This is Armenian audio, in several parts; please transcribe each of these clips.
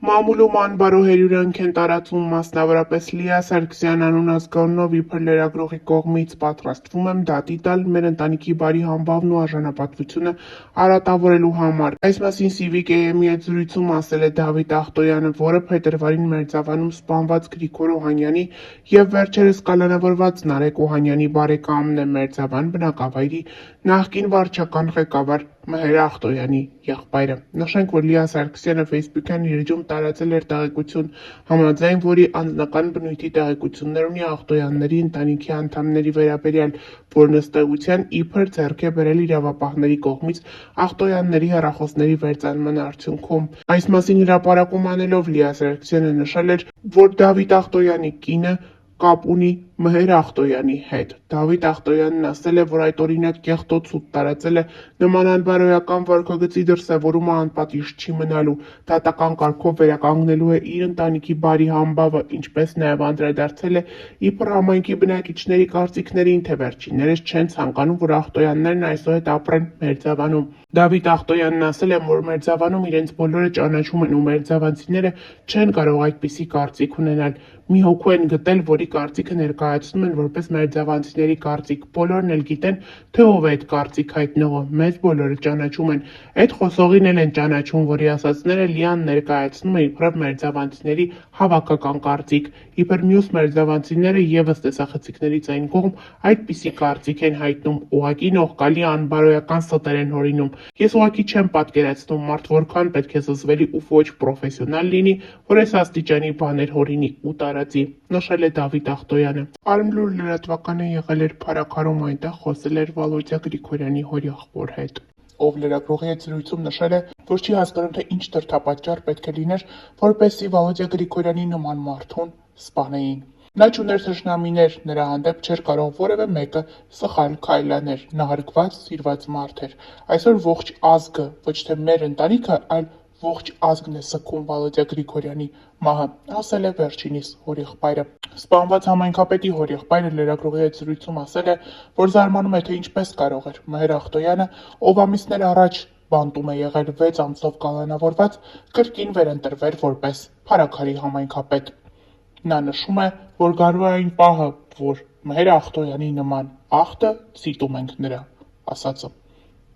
Մամուլում անբարո հերյուրանք են տարածում, մասնավորապես Լիա Սարգսյան անուն ազգանունով իբր լրագրողի կողմից պատրաստվում եմ դատի տալ մեր ընտանիքի բարի համբավն ու արժանապատվությունը արատավորելու համար։ Այս մասին Civic AM-ի հետ զրույցում ասել է Դավիթ Ախտոյանը, որը փետրվարին Մերձավանում սպանված Գրիգոր Օհանյանի և վերջերս կալանավորված Նարեկ Օհանյանի բարեկամն է, Մերձավան բնակավայրի նախկին վարչական ղեկավար Մհեր Ախտոյանի եղբայրը։ Նշենք, որ Լիա Սարգսյանը Facebook-յան իր էջում տարածել էր տեղեկություն, համաձայն որի անձնական բնույթի տեղեկություններ ունի Ախտոյանների ընտանիքի անդամների վերաբերյալ, որն ըստ էության իբր ձեռք է բերել իրավապահների կողմից Ախտոյանների հեռախոսների վերծանման արդյունքում։ Այս մասին հրապարակում անելով Լիա Սարգսյանը նշել էր, որ Դավիթ Ախտոյանի կինը կապ ունի Մհեր Ախտոյանի հետ։ Դավիթ Ախտոյանն ասել է, որ այդ օրինակ կեղտոտ ցույց տարածելը նման անբարոյական վարքագծի դրսևորումը անպատիժ չի մնալու, դատական կարգով վերականգնելու է իր ընտանիքի բարի համբավը, ինչպես նաև անդրադարձել է իբր համայնքի բնակիչների կարծիքներին, թե վերջիններս չեն ցանկանում, որ Ախտոյաններն այսուհետ ապրեն Մերձավանում։ Դավիթ Ախտոյանն ասել է, որ Մերձավանում իրենց բոլորը ճանաչում են ու մերձավանցիները չեն կարող այդպիսի կարծիք ունենալ։ Մի հոգու են գտել, որի կարծիքը ներկայացնում են որպես մերձավանցիների կարծիք։ Բոլորն էլ գիտեն, թե ով է այդ կարծիք հայտնողը, մեզ բոլորը ճանաչում են։ Այդ խոսողին էլ են ճանաչում, որի ասածները Լիան ներկայացնում է իբրև մերձավանցիների հավաքական կարծիք, իբր մյուս մերձավանցիները ևս տեսախցիկներից այն կողմ այդպիսի կարծիք են հայտնում, ուղղակի նողկալի անբարոյական ստեր են հորինում։ Ես ուղղակի չեմ պատկերացնում մարդ որքան պետք է զզվելի ու ոչ պրոֆեսիոնալ լինի, որ այս աստիճանի բաներ հորինի ու տարածի, նշել է Դավիթ Ախտոյանը։ Արմլուր լրատվականը եղել էր փառաքարում, այնտեղ խոսել էր Վալոդյա Գրիգորյանի հորեղբոր հետ, ով լրագրողի հետ զրույցում նշել է, որ չի հասկանում, թե ինչ դրդապատճառ պետք է լիներ, որպեսզի Վալոդյա Գրիգորյանի նման մարդուն սպանեին։ Նա չուներ թշնամիներ, նրա հանդեպ չէր կարող որևէ մեկը սխալ քայլ անել, նա հարգված, սիրված մարդ էր։ Այսօր ողջ ազգը, ոչ թե մեր ընտանիքը, այլ ողջ ազգն է սգում Վալոդյա Գրիգորյանի մահը, ասել է վերջինիս հորեղբայրը։ Սպանված համայնքապետի հորեղբայրը լրագրողի հետ զրույցում ասել է, որ զարմանում է, թե ինչպես կարող էր Մհեր Ախտոյանը, ով ամիսներ առաջ բանտում է եղել 6 ամսով կալանավորված, կրկին վերընտրվեր որպես Փարաքարի համայնքապետ։ Նա նշում է, որ գարու է այն պահը, որ Մհեր Ախտոյանի նման ախտը, ցիտում ենք նրա ասածը,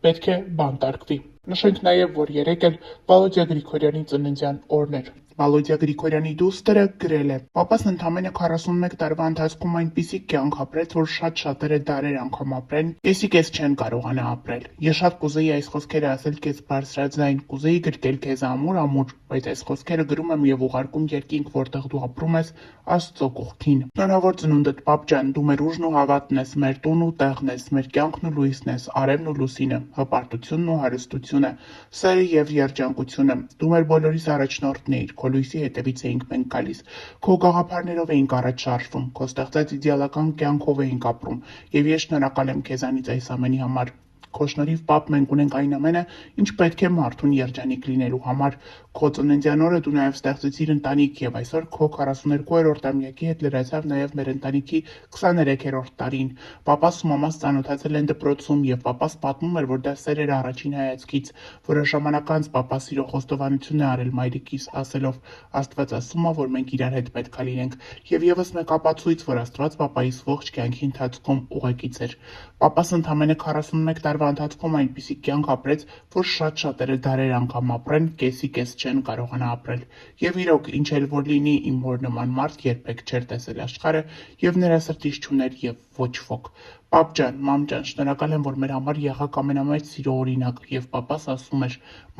պետք է բանտարկվի։ Նշենք նաև, որ երեկ էլ Վալոդյա Գրիգորյանի ծննդյան օրն էր։ Վալոդյա Գրիգորյանի դուստրը գրել է. «Պապաս ընդամենը 41 տարվա ընթացքում այնպիսի կյանք ապրեց, որ շատ շատերը դարեր անգամ ապրեն, կեսի կես չեն կարողանա ապրել։ Ես շատ կուզեի այս խոսքերը ասել քեզ բարձրաձայն, կուզեի գրկել քեզ ամուր, բայց այս խոսքերը գրում եմ եւ ուղարկում երկինք, որտեղ դու ապրում ես, Աստծո կողքին։ Շնորհավոր ծնունդդ, պապ ջան, դու մեր ուժն ու հավատն ես, մեր տունն ու տեղն ես, մեր կյանքն ու լույսն ես, արևն ու լուսինը, հպարտությունն ու հարստությունը, սերը եւ երջանկությունը։ Դու մեր բոլորիս առաջնորդն էիր, քո լույսի հետևից էինք մենք գալիս, քո գաղափարներով էինք առաջ շարժվում, քո ստեղծած իդեալական կյանքով էինք ապրում, եւ ես շնորհակալ եմ քեզանից այս ամենի համար։ Քո շնորհիվ, պապ, մենք ունենք այն ամենը, ինչ պետք է մարդուն երջանիկ լինելու համար։ Քո ծննդյան օրը դու նաև ստեղծեցիր ընտանիք եւ այսօր քո 42-րդ ամյակի հետ լրացավ նաև մեր ընտանիքի 23-րդ տարին։ Պապաս ու մամաս ծանոթացել են դպրոցում եւ պապաս պատմում էր, որ դա սեր էր առաջին հայացքից։ Որոշ ժամանակ անց պապաս սիրո խոստովանություն է արել մայրիկիս, ասելով. Աստված ասում է, որ մենք իրար հետ պետք է լինենք։ Եվ եւս մեկ ապացույց, որ Աստված պապայիս ողջ կյանքի ընթացքում ուղեկից էր։ Պապաս ընդամենը 41 տարվա ընթացքում այնպիսի կյանք ապրեց, որ շատ շատերը դարեր անգամ ապրեն, կեսի կես չեն կարողանա ապրել։ Եվ իրոք, ինչ էլ որ լինի, իմ հոր նման մարդ երբեք չէր տեսել աշխարհը եւ նրա սրտից չուներ եւ ոչ ոք։ Պապ ջան, մամ ջան, շնորհակալ եմ, որ մեր համար եղաք ամենամեծ սիրո օրինակ, եւ պապաս ասում էր.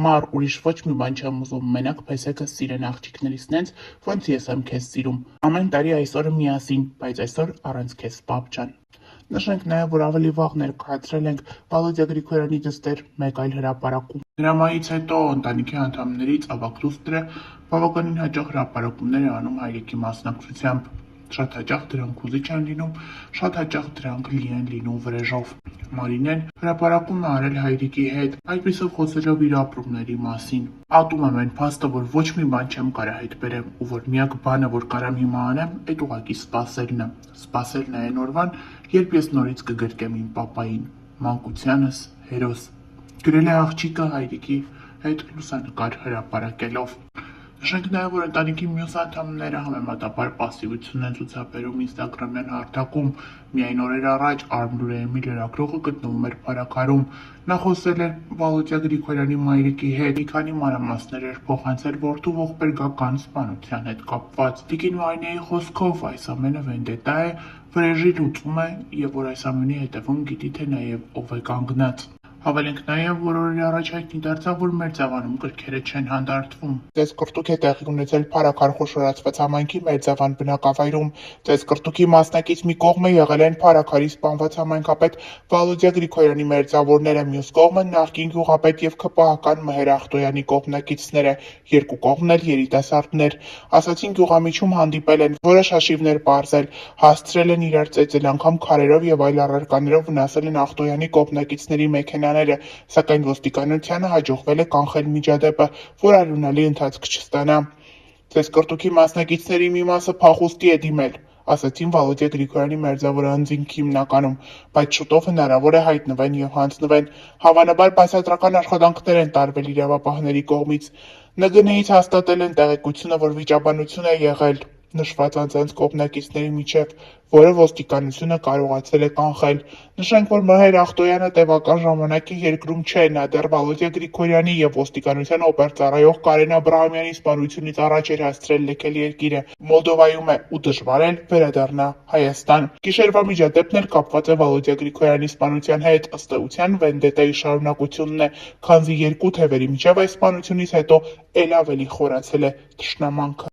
«Մար, ուրիշ ոչ մի բան չեմ ուզում, մենակ փեսեքը սիրեն աղջիկներիս նենց, ոնց ես եմ քեզ սիրում։ Ամեն տարի այսօրը միասին, բայց այսօր առանց քեզ, պապ ջան»։ Նշենք նաև, որ ավելի վաղ ներկայացրել ենք Վալոդյա Գրիգորյանի դստեր մեկ այլ հրապարակում։ Դրամայից հետո ընտանիքի անդամներից ավագ դուստրը բավականին հաճախ հրապարակումներ է անում հայրիկի մասնակցությամբ։ Շատ հաճախ դրանք ուզիչ են լինում, շատ հաճախ դրանք լի են լինում վրեժով։ Մարինեն հրապարակում է արել հայրիկի հետ, այդպիսով խոսելով իր ապրումների մասին։ Ատում եմ այն փաստը, որ ոչ մի բան չեմ կարա հետ բերեմ, ու որ միակ բանը, որ կարամ հիմա անեմ, այդ ուղղակի սպասելն է։ Սպասելն է այն օրվան, երբ ես նորից կգրկեմ իմ պապային, մանկությանս հերոս։ Գրել է աղջիկը հայրիկի հետ լուսանկար հրապարակելով։ Նշենք նաև, որ ընտանիքի մյուս անդամները համեմատաբար պասիվություն են ցուցաբերում ինստագրամյան հարթակում։ Միայն օրեր առաջ Արմլուրեյմի լրագրողը գտնվում էր Փարաքարում։ Նա խոսել էր Վալոդյա Գրիգորյանի մայրիկի հետ, մի քանի մանրամասներ էր փոխանցել որդու ողբերգական սպանության հետ կապված։ Տիկին Մարինեի խոսքով այս ամենը վենդետա է, վրեժի լուծում է, եւ որ այս ամենի հետևում գիտի թե նաև ով է կանգնած։ Հավելենք նաև, որ օրեր առաջ հայտնի դարձավ, որ Մերձավանում գրքերը չեն հանդարտվում։ Ծեսկռտուք է տեղի ունեցել Փարաքար խոշորացված համայնքի Մերձավան բնակավայրում։ Ծեսկռտուքի մասնակից մի կողմը եղել են Փարաքարի սպանված համայնքապետ Վալոդյա Գրիգորյանի մերձավորները, մյուս կողմը նախկին գյուղապետ եւ ԿՊՀ-ական Մհեր Ախտոյանի կողմնակիցները, երկու կողմն էլ երիտասարդներ։ Ասացին գյուղամիջում հանդիպել են, որոշ հաշիվներ պարզել, հասցրել են իրար ծեծել, անգամ քարերով եւ այլ առարկաներով վնասել են Ախտոյանի կողմնակիցների մեքենաները, սակայն ոստիկանությանը հաջողվել է կանխել միջադեպը, որ արյունալի ընթացք չստանա։ Ծեսկռտուքի մասնակիցների մի մասը փախուստի է դիմել, ասացին Վալոդյա Գրիգորյանի մերձավոր անձինք հիմնականում, բայց շուտով հնարավոր է հայտնվեն եւ հանձնվեն։ Հավանաբար բացատրական աշխատանքներ են տարվել իրավապահների կողմից։ ՆԳՆ-ից հաստատել են տեղեկությունը, որ վիճաբանություն է եղել նշված անձանց կողմնակիցների միջև, որը ոստիկանությունը կարողացել է կանխել։ Նշենք, որ Մհեր Ախտոյանը տևական ժամանակ է երկրում չէ, նա դեռ Վալոդյա Գրիգորյանի եւ ոստիկանության օպերծառայող Կարեն Աբրահամյանի սպանությունից առաջ էր հասցրել լքել երկիրը, Մոլդովայում է ու դժվար է վերադառնա Հայաստան։ Գիշերվա միջադեպն էլ կապված է Վալոդյա Գրիգորյանի սպանության հետ, ըստ էության վենդետայի շարունակությունն է, քանզի երկու թևերի միջև այս սպանությունից հետո էլ ավելի խորացել է թշնամանքը։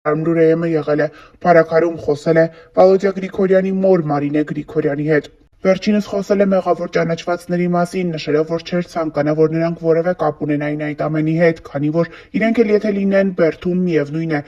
Արմլուրեյմը եղել է Փարաքարում, խոսել է Վալոդյա Գրիգորյանի մոր Մարինե Գրիգորյանի հետ։ Վերջինս խոսել է մեղավոր ճանաչվածների մասին, նշելով, որ չէր ցանկանա, որ նրանք որևէ կապ ունենային այդ ամենի հետ, քանի որ իրենք էլ եթե լինեն բերդում, միևնույն է,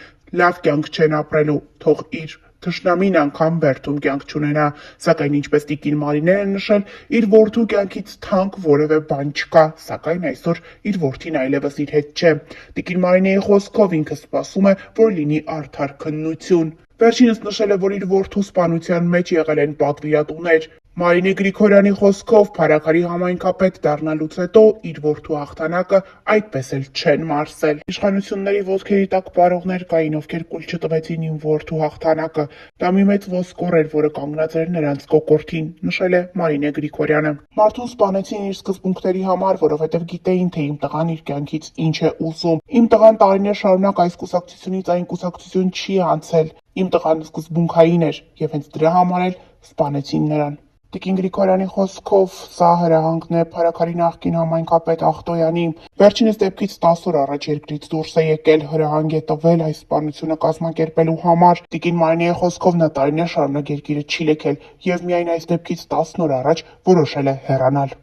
լավ կյանք չեն ապրելու, թող իր թշնամին անգամ բերդում կյանք չունենա, սակայն ինչպես տիկին Մարինեն է նշել, իր որդու կյանքից թանկ որևէ բան չկա, սակայն այսօր իր որդին այլևս իր հետ չէ։ Տիկին Մարինեի խոսքով ինքը սպասում է, որ լինի արդար քննություն։ Վերջինս նշել է, որ իր որդու սպանության մեջ եղել են պատվիրատուներ։ Մարինե Գրիգորյանի խոսքով Փարաքարի համայնքապետ դառնալուց հետո իր որդու հաղթանակը այդպես էլ չեն մարսել։ Իշխանությունների ոտքերի տակ պարողներ կային, ովքեր կուլ չտվեցին իմ որդու հաղթանակը։ Դա մի մեծ ոսկոր էր, որը կանգնած էր նրանց կոկորդին, նշել է Մարինե Գրիգորյանը։ Մարդուն սպանեցին իր սկզբունքների համար, որովհետև գիտեին, թե իմ տղան իր կյանքից ինչ է ուզում։ Իմ տղան տարիներ շարունակ այս կուսակցությունից այն կուսակցություն չի անցել։ Իմ տղան սկզբունքային էր եւ հենց դրա համար էլ սպանեցին նրան։ Տիկին Գրիգորյանի խոսքով սա հրահանգն է Փարաքարի նախկին համայնքապետ Ախտոյանի։ Վերջինս դեպքից 10 օր առաջ երկրից դուրս է եկել, հրահանգ է տվել այս սպանությունը կազմակերպելու համար։ Տիկին Մարինեի խոսքով նա տարիներ շարունակ երկիրը չի լքել եւ միայն այս դեպքից 10 օր առաջ որոշել է հեռանալ։